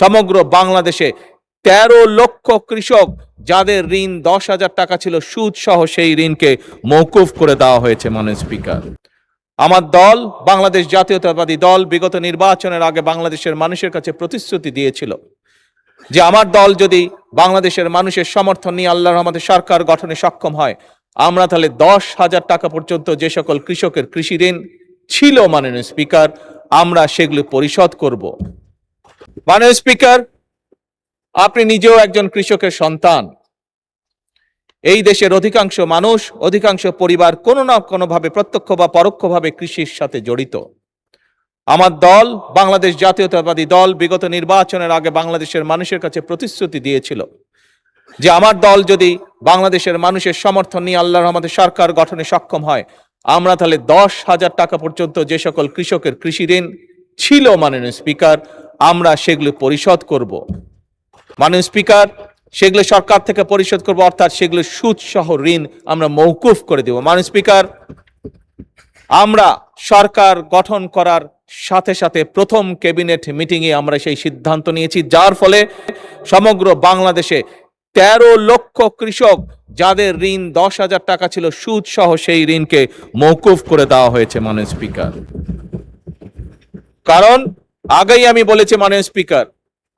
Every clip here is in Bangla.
সমগ্র বাংলাদেশে 13 লক্ষ কৃষক যাদের ঋণ 10,000 টাকা ছিল সুদ সহ সেই ঋণকে মওকুফ করে দেওয়া হয়েছে। মাননীয় স্পিকার, আমার দল বাংলাদেশ জাতীয়তাবাদী দল বিগত নির্বাচনের আগে বাংলাদেশের মানুষের কাছে প্রতিশ্রুতি দিয়েছিল যে আমার দল যদি বাংলাদেশের মানুষের সমর্থন নিয়ে আল্লাহর রহমতে সরকার গঠনে সক্ষম হয়, আমরা তাহলে 10,000 টাকা পর্যন্ত যে সকল কৃষকের কৃষি ঋণ ছিল মাননীয় স্পিকার, আমরা সেগুলো পরিশোধ করব। মাননীয় স্পিকার, আপনি নিজেও একজন কৃষকের সন্তান। এই দেশের অধিকাংশ মানুষ, অধিকাংশ পরিবার কোনো না কোনোভাবে প্রত্যক্ষ বা পরোক্ষভাবে কৃষির সাথে জড়িত। আমার দল বাংলাদেশ জাতীয়তাবাদী দল বিগত নির্বাচনের আগে বাংলাদেশের মানুষের কাছে প্রতিশ্রুতি দিয়েছিল যে আমার দল যদি বাংলাদেশের মানুষের সমর্থন নিয়ে আল্লাহর রহমতে সরকার গঠনে সক্ষম হয়, আমরা তাহলে 10,000 টাকা পর্যন্ত যে সকল কৃষকের কৃষি ঋণ ছিল মাননীয় স্পিকার, আমরা সেগুলো পরিশোধ করব। মাননীয় স্পিকার, সেগুলো সরকার থেকে পরিশোধ করব, অর্থাৎ সেগুলো সুদ সহ ঋণ আমরা মওকুফ করে দেব। মাননীয় স্পিকার, আমরা সরকার গঠন করার সাথে সাথে প্রথম ক্যাবিনেট মিটিংয়ে আমরা সেই সিদ্ধান্ত নিয়েছি, যার ফলে সমগ্র বাংলাদেশে 13 লক্ষ কৃষক যাদের ঋণ 10,000 টাকা ছিল সুদ সহ সেই ঋণকে মওকুফ করে দেওয়া হয়েছে। মাননীয় স্পিকার, কারণ আগেই আমি বলেছি মাননীয় স্পিকার,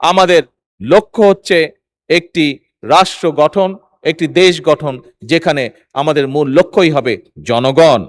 আমাদের লক্ষ্য হচ্ছে একটি রাষ্ট্র গঠন, একটি দেশ গঠন, যেখানে আমাদের মূল লক্ষ্যই হবে জনগণ।